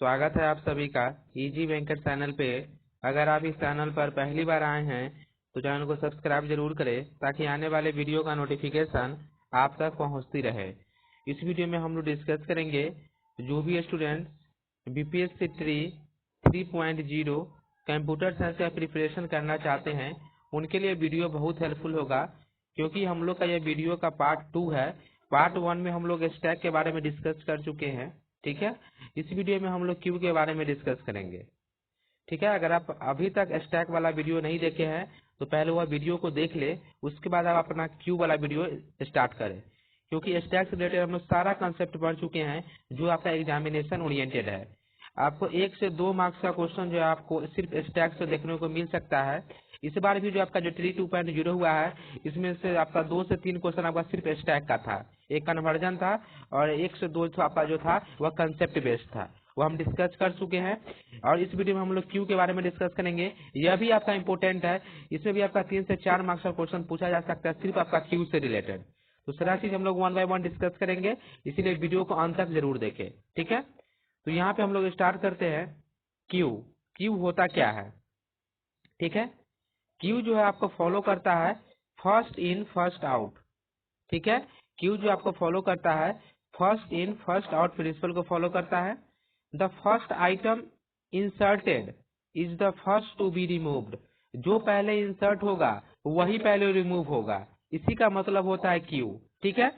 स्वागत है आप सभी का इजी वेंकट चैनल पे। अगर आप इस चैनल पर पहली बार आए हैं तो चैनल को सब्सक्राइब जरूर करें ताकि आने वाले वीडियो का नोटिफिकेशन आप तक पहुंचती रहे। इस वीडियो में हम लोग डिस्कस करेंगे जो भी student BPSC tree 3.0 computer science का प्रिपरेशन करना चाहते हैं उनके लिए वीडियो बहुत हेल्पफुल होगा, क्योंकि हम लोग का यह वीडियो का पार्ट 2 है। पार्ट 1 में हम लोग स्टैक के बारे में डिस्कस कर चुके हैं, ठीक है। इस वीडियो में हम लोग क्यू के बारे में डिस्कस करेंगे, ठीक है। अगर आप अभी तक स्टैक वाला वीडियो नहीं देखे हैं तो पहले वह वीडियो को देख ले, उसके बाद आप अपना क्यू वाला वीडियो स्टार्ट करें, क्योंकि स्टैक से रिलेटेड हम लोग सारा कंसेप्ट पढ़ चुके हैं जो आपका एग्जामिनेशन ओरिएंटेड है। आपको 1 से 2 मार्क्स का क्वेश्चन जो आपको सिर्फ स्टैक से देखने को मिल सकता है। इस बार भी जो आपका जो ट्री 2.0 हुआ है इसमें से आपका 2 से 3 क्वेश्चन आपका सिर्फ स्टैक का था, एक कन्वर्जन था और 1 से 2 आपका जो था वह कंसेप्ट बेस्ड था, वो हम डिस्कस कर चुके हैं। और इस वीडियो में हम लोग क्यू के बारे में डिस्कस करेंगे, यह भी आपका इंपॉर्टेंट है। इसमें भी आपका 3 से 4 मार्क्स का क्वेश्चन पूछा जा सकता है सिर्फ आपका क्यू से रिलेटेड। तो सारा चीज हम लोग 1 बाय 1 डिस्कस करेंगे, इसीलिए वीडियो को अंत तक जरूर देखें, ठीक है। तो यहाँ पे हम लोग स्टार्ट करते हैं। क्यू क्यू होता क्या है, ठीक है। क्यू जो है आपको फॉलो करता है फर्स्ट इन फर्स्ट आउट, ठीक है। क्यू जो आपको फॉलो करता है first in first out principle को फॉलो करता है। The first item inserted is the first to be removed. जो पहले इंसर्ट होगा वही पहले रिमूव होगा, इसी का मतलब होता है क्यू, ठीक है।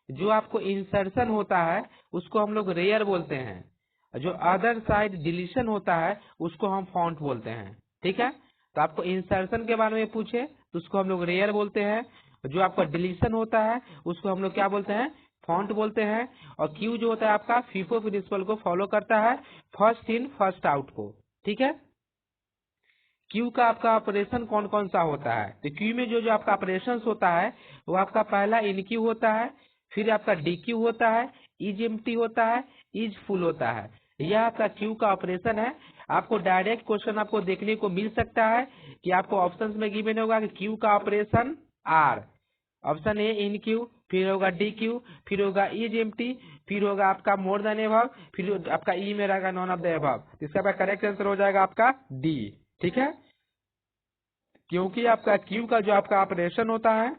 जो आपको इंसर्शन होता है उसको हम लोग रेयर बोलते हैं, जो अदर साइड डिलीशन होता है उसको हम फाउंड बोलते हैं, ठीक है। तो आपको इंसर्शन के बारे में पूछे तो उसको हम लोग रेयर बोलते हैं, जो आपका डिलीशन होता है उसको हम लोग क्या बोलते हैं, फाउंड बोलते हैं। और क्यू जो होता है आपका फीफो प्रिंसिपल को फॉलो करता है फर्स्ट इन फर्स्ट आउट को, ठीक है। क्यू का आपका ऑपरेशन कौन कौन सा होता है, तो क्यू में जो जो आपका ऑपरेशन होता है वो आपका पहला इन क्यू होता है, फिर आपका डी क्यू होता है, इज एम्प्टी होता है, इज फुल होता है। यह आपका क्यू का ऑपरेशन है। आपको डायरेक्ट क्वेश्चन आपको देखने को मिल सकता है कि आपको ऑप्शन में गिवन होगा कि क्यू का operation are, option A enqueue, फिर होगा डी क्यू, फिर होगा इज एम्प्टी, फिर होगा आपका मोर देन एबव, फिर आपका ई में रहेगा नॉन ऑफ द एबव। इसका करेक्ट आंसर हो जाएगा आपका डी, ठीक है। क्योंकि आपका क्यू का जो आपका ऑपरेशन होता है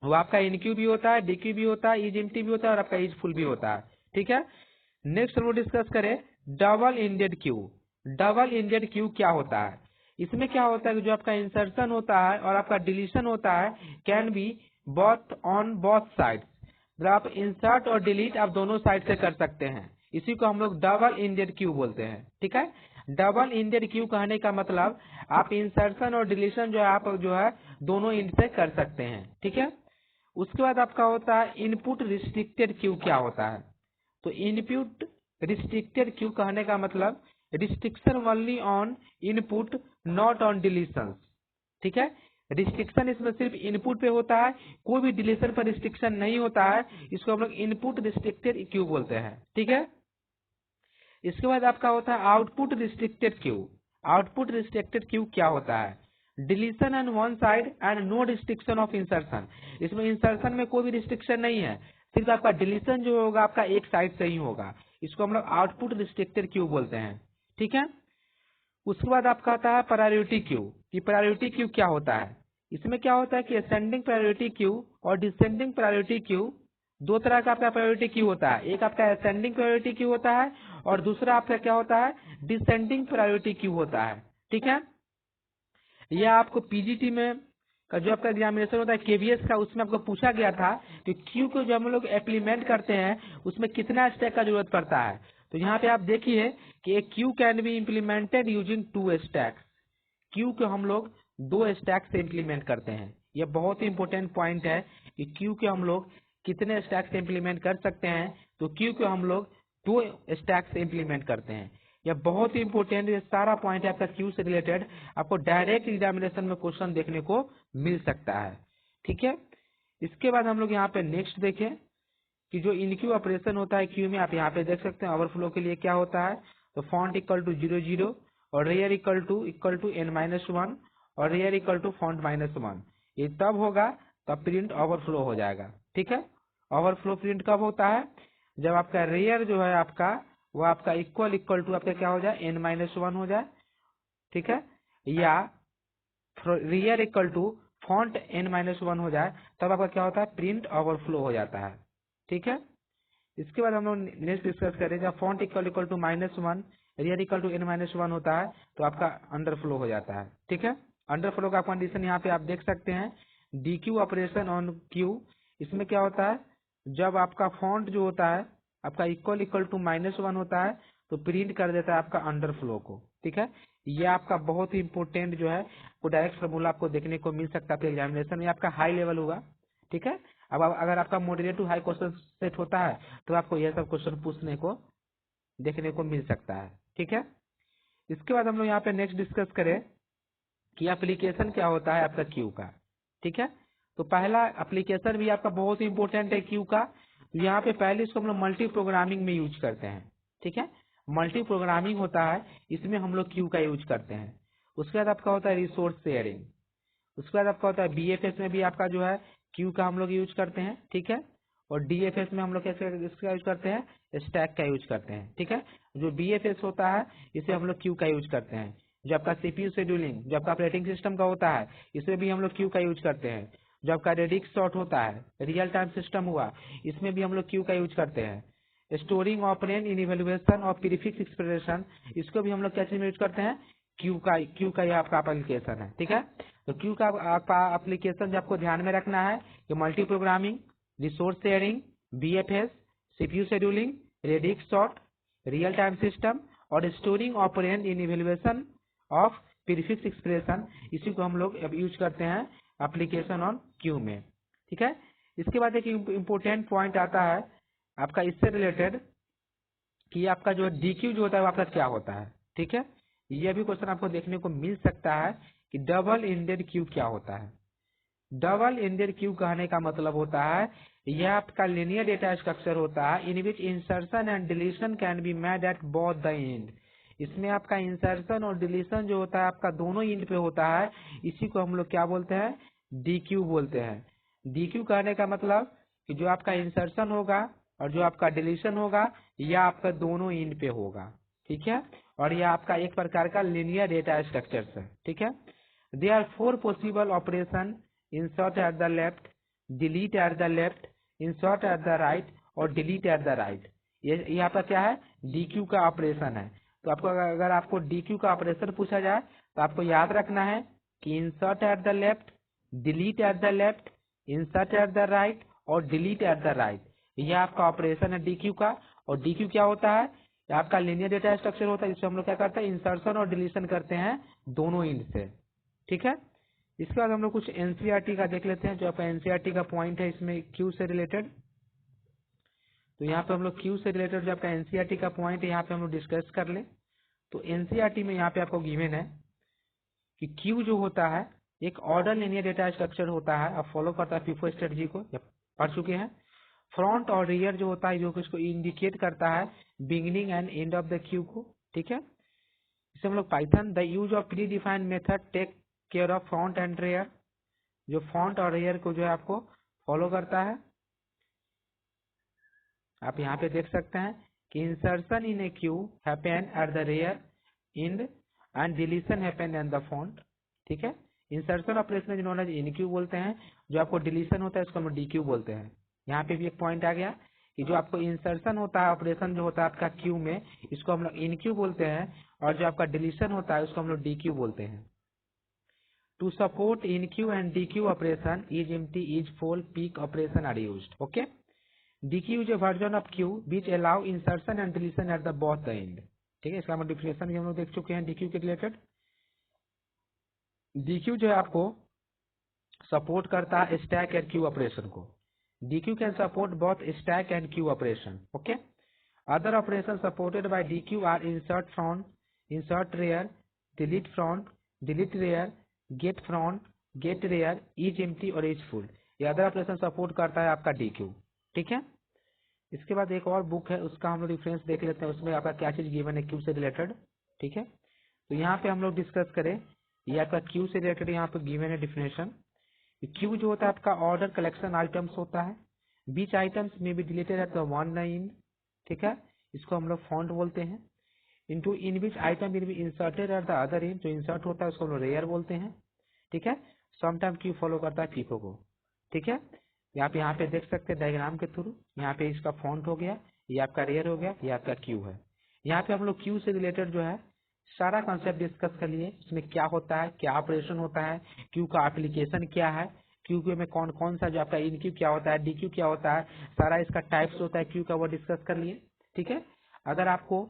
वो आपका इन क्यू भी होता है, डी क्यू भी होता है, इज एम्प्टी भी होता है और आपका इज फुल भी होता है, ठीक है। नेक्स्ट हम लोग डिस्कस करें double ended Q. Double ended Q क्या होता है, इसमें क्या होता है कि जो आपका इंसर्शन होता है और आपका डिलीशन होता है can be both on both side. मतलब आप इंसर्ट और डिलीट आप दोनों साइड से कर सकते हैं, इसी को हम लोग डबल इंडेड क्यू बोलते हैं, ठीक है। डबल इंडेड क्यू कहने का मतलब आप इंसर्शन और डिलीशन जो है आप जो है दोनों इंड से कर सकते हैं, ठीक है। उसके बाद आपका होता है इनपुट रिस्ट्रिक्टेड क्यू। क्या होता है, तो इनपुट रिस्ट्रिक्टेड क्यू कहने का मतलब restriction only on input not on deletion, ठीक है। रिस्ट्रिक्शन इसमें सिर्फ इनपुट पे होता है, कोई भी डिलीशन पर रिस्ट्रिक्शन नहीं होता है, इसको हम लोग इनपुट रिस्ट्रिक्टेड क्यू बोलते हैं, ठीक है। इसके बाद आपका होता है output restricted queue. Output restricted queue क्या होता है, deletion on one side and no restriction of insertion. इसमें इंसर्शन में कोई भी रिस्ट्रिक्शन नहीं है, सिर्फ आपका डिलीशन जो होगा आपका एक साइड से ही होगा, इसको हम लोग आउटपुट रिस्ट्रिक्टेड क्यू बोलते हैं, ठीक है। उसके बाद आपका आता है प्रायोरिटी क्यू। कि प्रायोरिटी क्यू क्या होता है, इसमें क्या होता है कि असेंडिंग प्रायोरिटी क्यू और डिसेंडिंग प्रायोरिटी क्यू दो तरह का आपका प्रायोरिटी क्यू होता है। एक आपका असेंडिंग प्रायोरिटी क्यू होता है और दूसरा आपका क्या होता है, डिसेंडिंग प्रायोरिटी क्यू होता है, ठीक है। यह आपको पीजीटी में का जो आपका एग्जामिनेशन होता है केवीएस का, उसमें आपको पूछा गया था कि क्यू को जब हम लोग इम्प्लीमेंट करते हैं उसमें कितना स्टैक का जरूरत पड़ता है। तो यहाँ पे आप देखिए कि एक Q can be implemented using 2 stacks. Q को हम लोग 2 स्टैक से इम्प्लीमेंट करते हैं। यह बहुत ही इंपॉर्टेंट पॉइंट है कि क्यू को हम लोग कितने स्टैक से इम्प्लीमेंट कर सकते हैं, तो क्यू को हम लोग 2 स्टैक से इम्प्लीमेंट करते हैं। यह बहुत ही इंपॉर्टेंट, ये सारा पॉइंट है आपका क्यू से रिलेटेड, आपको डायरेक्ट एग्जामिनेशन में क्वेश्चन देखने को मिल सकता है, ठीक है। इसके बाद हम लोग यहाँ पे नेक्स्ट देखें कि जो इन क्यू ऑपरेशन होता है क्यू में, आप यहाँ पे देख सकते हैं ओवरफ्लो के लिए क्या होता है, तो फॉन्ट इक्वल टू 00 और रेयर इक्वल टू n-1 और रेयर इक्वल टू फॉन्ट -1। ये तब होगा तब प्रिंट ओवरफ्लो हो जाएगा, ठीक है। ओवरफ्लो प्रिंट कब होता है, जब आपका रेयर जो है आपका वो आपका इक्वल टू आपका क्या हो जाए, n-1 हो जाए, ठीक है, या rear equal to font n-1 हो जाए, तब आपका क्या होता है, प्रिंट ओवरफ्लो हो जाता है, ठीक है। इसके बाद हम लोग नेक्स्ट डिस्कस करें, जब front equal to -1 rear equal to n-1 होता है तो आपका अंडरफ्लो हो जाता है, ठीक है। अंडरफ्लो का कंडीशन यहाँ पे आप देख सकते हैं, DQ ऑपरेशन ऑन क्यू। इसमें क्या होता है, जब आपका फॉन्ट जो होता है आपका इक्वल टू -1 होता है तो प्रिंट कर देता है आपका अंडरफ्लो को, ठीक है। ये आपका बहुत ही इंपॉर्टेंट जो है वो डायरेक्ट फॉर्मूला आपको देखने को मिल सकता है एग्जामिनेशन में, आपका हाई लेवल होगा, ठीक है। अब अगर आपका moderate to high question set होता है तो आपको यह सब क्वेश्चन पूछने को देखने को मिल सकता है, ठीक है। इसके बाद हम लोग यहाँ पे नेक्स्ट डिस्कस करें कि एप्लीकेशन क्या होता है आपका क्यू का, ठीक है। तो पहला एप्लीकेशन भी आपका बहुत ही इंपॉर्टेंट है क्यू का। तो यहाँ पे पहले इसको हम लोग मल्टी प्रोग्रामिंग में यूज करते हैं, ठीक है। मल्टी प्रोग्रामिंग होता है, इसमें हम लोग क्यू का यूज करते हैं। उसके बाद आपका होता है रिसोर्स शेयरिंग। उसके बाद आपका होता है BFS में भी आपका जो है क्यू का हम लोग यूज करते हैं, ठीक है। और DFS में हम लोग कैसे इसका यूज करते हैं, स्टैक का यूज करते हैं, ठीक है। जो BFS होता है इसे हम लोग क्यू का यूज करते हैं। जो आपका CPU शेड्यूलिंग जो आपका ऑपरेटिंग सिस्टम का होता है इसमें भी हम लोग क्यू का यूज करते हैं। जो आपका रेडिक्स सॉर्ट होता है, रियल टाइम सिस्टम हुआ, इसमें भी हम लोग क्यू का यूज करते हैं। स्टोरिंग ऑपरेंड इन इवेल्युएशन और प्रीफिक्स एक्सप्रेशन, इसको भी हम लोग क्या चीज में यूज करते हैं, क्यू का ये आपका एप्लीकेशन है, ठीक है। तो क्यू का आपका एप्लीकेशन जो आपको ध्यान में रखना है कि multi programming, resource sharing, BFS, CPU scheduling, radix sort, real time system और storing operand in evaluation of prefix expression, इसी को हम लोग यूज करते हैं एप्लीकेशन ऑन क्यू में, ठीक है। इसके बाद एक इम्पोर्टेंट पॉइंट आता है आपका इससे रिलेटेड कि आपका जो DQ जो होता है वो आपका क्या होता है, ठीक है। यह भी क्वेश्चन आपको देखने को मिल सकता है कि डबल एंडेड क्यू क्या होता है। डबल एंडेड क्यू कहने का मतलब होता है यह आपका लिनियर डेटा स्ट्रक्चर होता है in which insertion and deletion can be made at both the end. इसमें आपका इंसर्शन और डिलीशन जो होता है आपका दोनों एंड पे होता है, इसी को हम लोग क्या बोलते हैं, DQ बोलते हैं। DQ कहने का मतलब कि जो आपका इंसर्शन होगा और जो आपका डिलीशन होगा यह आपका दोनों एंड पे होगा, ठीक है। और यह आपका एक प्रकार का लिनियर डेटा स्ट्रक्चर है, ठीक है। There are four possible operation: insert at the left, delete at the left, insert at the right और delete at the right। ये आपका क्या है, DQ का ऑपरेशन है। तो आपको अगर आपको DQ का ऑपरेशन पूछा जाए तो आपको याद रखना है कि insert at the left, delete at the left, insert at the right और delete at the right, ये आपका ऑपरेशन है DQ का। और DQ क्या होता है, ये आपका लिनियर डेटा स्ट्रक्चर होता है, इसमें हम लोग क्या करते हैं, इंसर्शन और डिलीशन करते हैं दोनों एंड से, ठीक है। इसके बाद हम लोग कुछ NCERT का देख लेते हैं, जो आपका NCERT का पॉइंट है इसमें क्यू से रिलेटेड। तो यहाँ पे हम लोग क्यू से रिलेटेड जो आपका NCERT का पॉइंट है यहाँ पे हम लोग डिस्कस कर ले। तो NCERT में यहाँ पे आपको गिवन है कि क्यू जो होता है एक ऑर्डर लिनियर डेटा स्ट्रक्चर होता है, अब फॉलो करता है FIFO स्ट्रेटजी को, पढ़ चुके हैं। फ्रंट और रियर जो होता है जो इसको इंडिकेट करता है beginning and end of the queue को, ठीक है। इसे हम लोग Python the use of predefined method take care of front and rear, जो फ्रंट और रियर को जो है आपको फॉलो करता है। आप यहाँ पे देख सकते हैं कि insertion in A Q happen at the rear and and deletion happen at the front, ठीक है। इंसर्शन ऑपरेशन जिन्होंने इन क्यू बोलते हैं, जो आपको डिलीशन होता है उसको हम DQ बोलते हैं। यहाँ पे भी एक पॉइंट आ गया कि जो आपको इंसर्शन होता है ऑपरेशन जो होता है आपका क्यू में, इसको हम लोग इन क्यू बोलते हैं, और जो आपका डिलीशन होता है उसको हम लोग DQ बोलते हैं। To support InQ and DQ operation, is empty, is full, peak operation are used. Okay. DQ is a version of Q which allow insertion and deletion at the both the end. ठीक है, इसका हम definition भी हम लोग देख चुके हैं DQ के रिलेटेड। DQ जो है आपको सपोर्ट करता है स्टैक एंड क्यू ऑपरेशन को। DQ can support both stack and queue operation. Okay. Other operation supported by DQ are insert front, insert rear, delete front, delete rear, get front, get rear, is empty और is full. ये other operation support करता है आपका DQ, ठीक है। इसके बाद एक और बुक है उसका हम लोग रेफरेंस देख लेते हैं, उसमें आपका क्या चीज गिवन है क्यू से रिलेटेड, ठीक है। तो यहाँ पे हम लोग डिस्कस करें, ये आपका क्यू से रिलेटेड यहाँ पे गिवन है डिफिनेशन। क्यू जो होता है आपका ऑर्डर कलेक्शन आइटम्स होता है, बीच आइटम्स में भी डिलीटेड है तो वन लाइन, ठीक है। इसको हम लोग फॉन्ट बोलते हैं। Into in which item will be inserted at the other and, जो इंसर्ट होता है उसको हम लोग रेयर बोलते हैं। ठीक है, समटाइम क्यू फॉलो करता है फीफो को। ठीक है, यहाँ पे देख सकते हैं डायग्राम के थ्रू, यहाँ पे इसका फॉन्ट हो गया, ये आपका रेयर हो गया, ये आपका क्यू है। यहाँ पे हम लोग क्यू से रिलेटेड जो है सारा कॉन्सेप्ट डिस्कस कर लिए, उसमें क्या होता है, क्या ऑपरेशन होता है, क्यू का एप्लीकेशन क्या है, क्यू में कौन कौन सा जो आपका इन क्यू क्या होता है, डी क्यू क्या होता है, सारा इसका टाइप्स होता है क्यू का, वो डिस्कस कर लिए। ठीक है, अगर आपको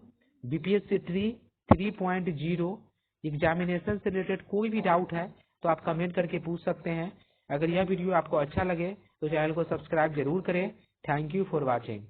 बीपीएससी 3.0 एग्जामिनेशन से रिलेटेड कोई भी डाउट है तो आप कमेंट करके पूछ सकते हैं। अगर यह वीडियो आपको अच्छा लगे तो चैनल को सब्सक्राइब जरूर करें। Thank you for watching.